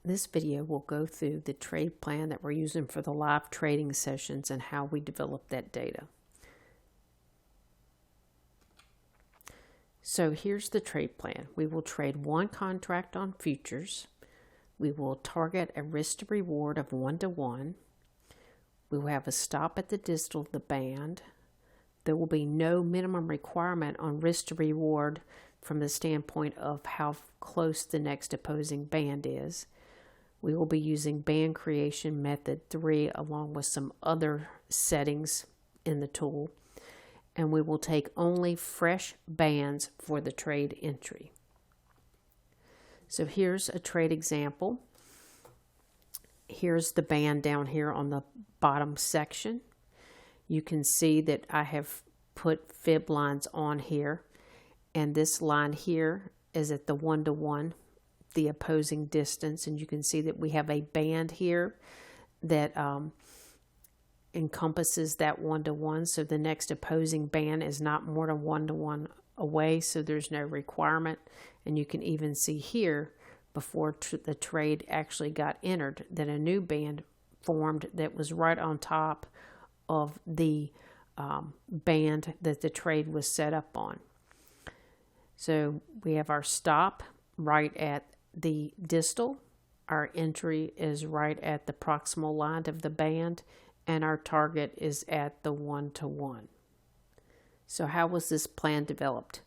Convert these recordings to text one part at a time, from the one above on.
This video will go through the trade plan that we're using for the live trading sessions and how we develop that data. So here's the trade plan. We will trade one contract on futures. We will target a risk to reward of 1-to-1. We will have a stop at the distal of the band. There will be no minimum requirement on risk to reward from the standpoint of how close the next opposing band is. We will be using band creation method 3 along with some other settings in the tool. And we will take only fresh bands for the trade entry. So here's a trade example. Here's the band down here on the bottom section. You can see that I have put fib lines on here, and this line here is at the 1-to-1, the opposing distance, and you can see that we have a band here that encompasses that 1-to-1, so the next opposing band is not more than 1-to-1 away, so there's no requirement. And you can even see here before the trade actually got entered that a new band formed that was right on top of the band that the trade was set up on. So we have our stop right at the distal, our entry is right at the proximal line of the band, and our target is at the 1-to-1. So how was this plan developed?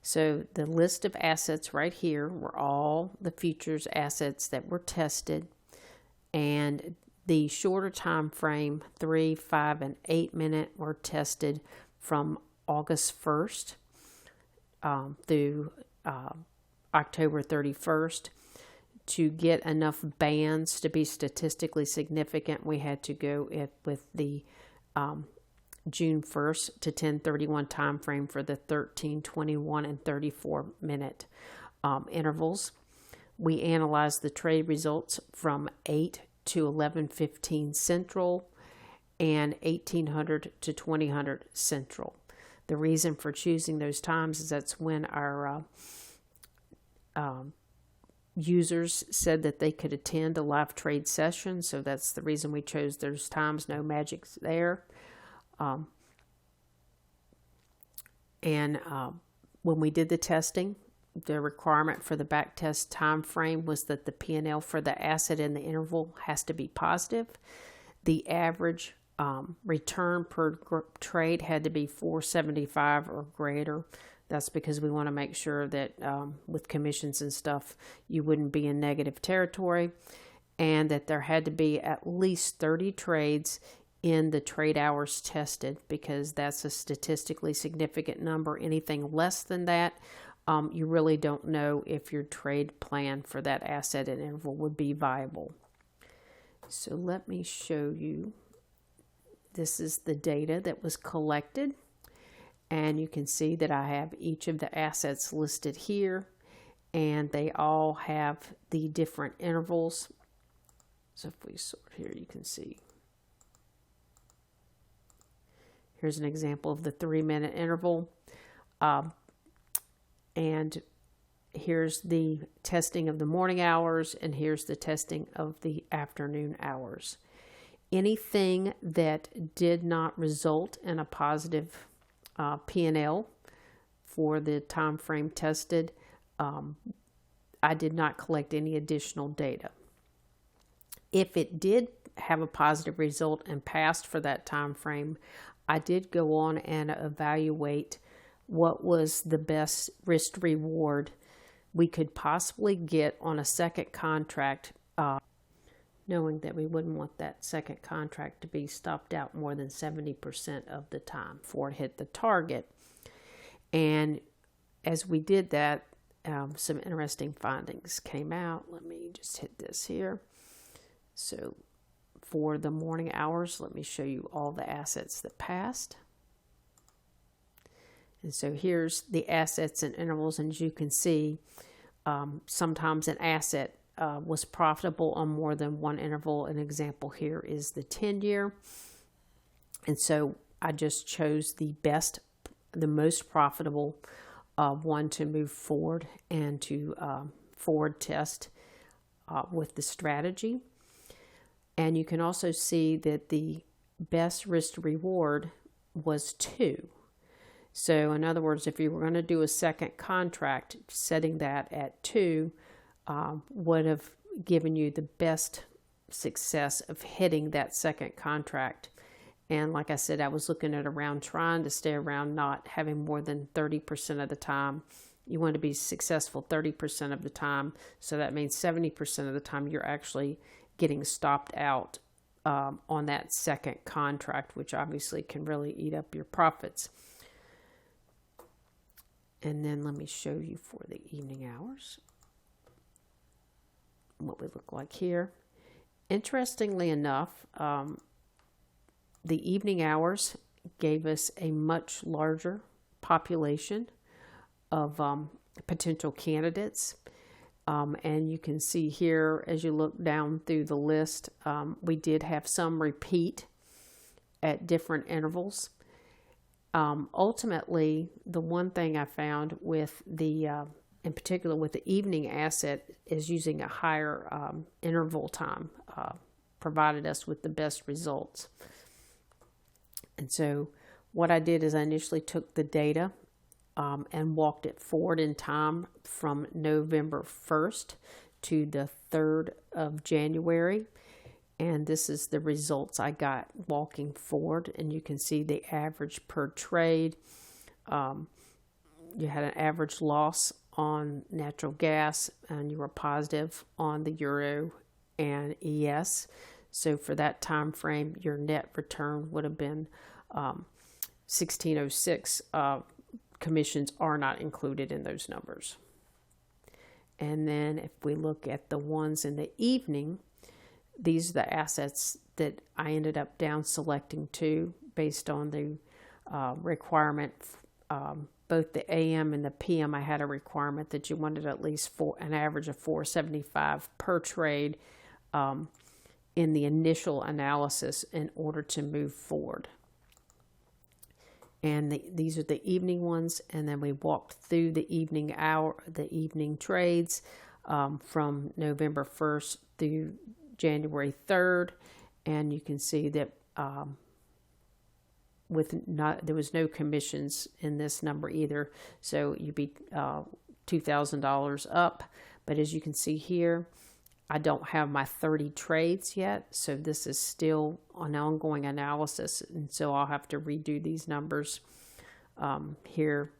So the list of assets right here were all the futures assets that were tested, and the shorter time frame, 3, 5, and 8 minute, were tested from August 1st through October 31st. To get enough bands to be statistically significant, we had to go with the June 1st to 10/31 time frame for the 13, 21, and 34 minute intervals. We analyzed the trade results from 8 to 11:15 Central and 1800 to 2000 Central. The reason for choosing those times is that's when our users said that they could attend a live trade session, so that's the reason we chose those times. No magic there. When we did the testing, the requirement for the backtest time frame was that the P&L for the asset in the interval has to be positive. The average return per trade had to be 475 or greater. That's because we want to make sure that with commissions and stuff, you wouldn't be in negative territory, and that there had to be at least 30 trades in the trade hours tested, because that's a statistically significant number. Anything less than that, you really don't know if your trade plan for that asset and interval would be viable. So let me show you. This is the data that was collected. And you can see that I have each of the assets listed here, and they all have the different intervals. So if we sort here, you can see. Here's an example of the 3-minute interval. And here's the testing of the morning hours, and here's the testing of the afternoon hours. Anything that did not result in a positive P&L for the time frame tested, I did not collect any additional data. If it did have a positive result and passed for that time frame, I did go on and evaluate what was the best risk reward we could possibly get on a second contract, knowing that we wouldn't want that second contract to be stopped out more than 70% of the time before it hit the target. And as we did that, some interesting findings came out. Let me just hit this here. So for the morning hours, let me show you all the assets that passed. And so here's the assets and intervals, and as you can see, sometimes an asset was profitable on more than one interval. An example here is the 10-year. And so I just chose the most profitable one to move forward and to forward test with the strategy. And you can also see that the best risk to reward was 2. So in other words, if you were going to do a second contract, setting that at 2 would have given you the best success of hitting that second contract. And like I said, I was looking at around trying to stay around not having more than 30% of the time. You want to be successful 30% of the time. So that means 70% of the time you're actually getting stopped out on that second contract, which obviously can really eat up your profits. And then let me show you for the evening hours what we look like here. Interestingly enough, the evening hours gave us a much larger population of potential candidates. And you can see here, as you look down through the list, we did have some repeat at different intervals. Ultimately, the one thing I found with the, in particular with the evening asset, is using a higher interval time provided us with the best results. And so what I did is I initially took the data and walked it forward in time from November 1st to the 3rd of January. And this is the results I got walking forward. And you can see the average per trade. You had an average loss on natural gas, and you were positive on the euro and ES. So for that time frame, your net return would have been 1606. Commissions are not included in those numbers. And then if we look at the ones in the evening, these are the assets that I ended up down selecting to based on the requirement. Both the AM and the PM, I had a requirement that you wanted at least an average of 475 per trade in the initial analysis in order to move forward. And these are the evening ones, and then we walked through the evening trades from November 1st through January 3rd, and you can see that there was no commissions in this number either, so you'd be $2,000 up. But as you can see here, I don't have my 30 trades yet, so this is still an ongoing analysis, and so I'll have to redo these numbers here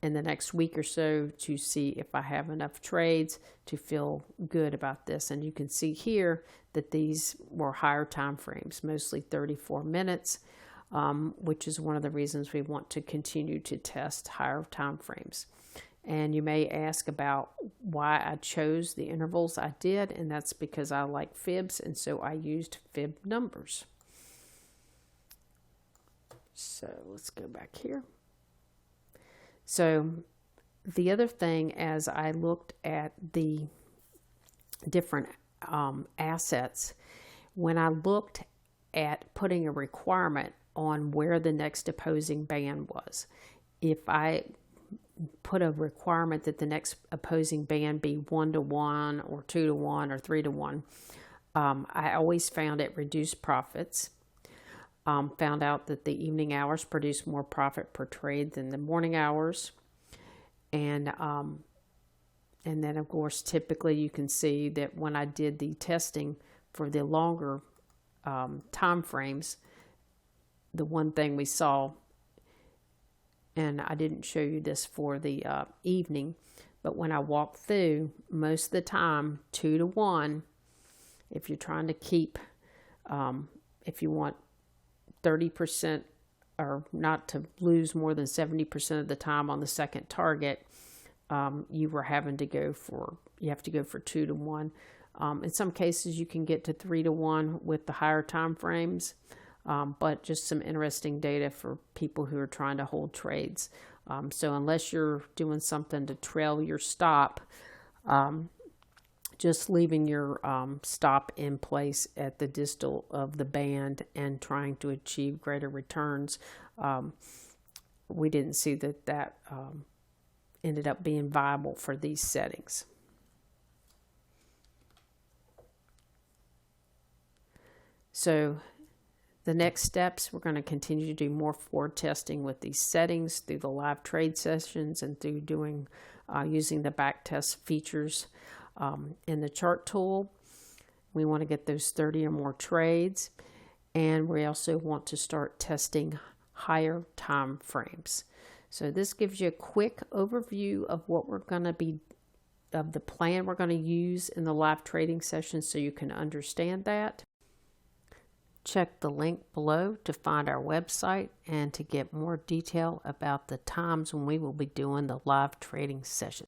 in the next week or so to see if I have enough trades to feel good about this. And you can see here that these were higher time frames, mostly 34 minutes, which is one of the reasons we want to continue to test higher time frames. And you may ask about why I chose the intervals I did, and that's because I like fibs, and so I used fib numbers. So let's go back here. So the other thing, as I looked at the different assets, when I looked at putting a requirement on where the next opposing band was, if I put a requirement that the next opposing band be 1-to-1 or 2-to-1 or 3-to-1, I always found it reduced profits. Found out that the evening hours produce more profit per trade than the morning hours. And then, of course, typically you can see that when I did the testing for the longer time frames, the one thing we saw, and I didn't show you this for the evening, but when I walked through, most of the time, 2-to-1, if you're trying to keep, if you want 30% or not to lose more than 70% of the time on the second target, you have to go for 2-to-1. In some cases, you can get to 3-to-1 with the higher time frames, but just some interesting data for people who are trying to hold trades. So unless you're doing something to trail your stop, just leaving your stop in place at the distal of the band and trying to achieve greater returns, we didn't see that ended up being viable for these settings. So the next steps, we're going to continue to do more forward testing with these settings through the live trade sessions and through doing using the backtest features in the chart tool. We want to get those 30 or more trades, and we also want to start testing higher time frames. So this gives you a quick overview of what we're going to be, of the plan we're going to use in the live trading session, so you can understand that. Check the link below to find our website and to get more detail about the times when we will be doing the live trading session.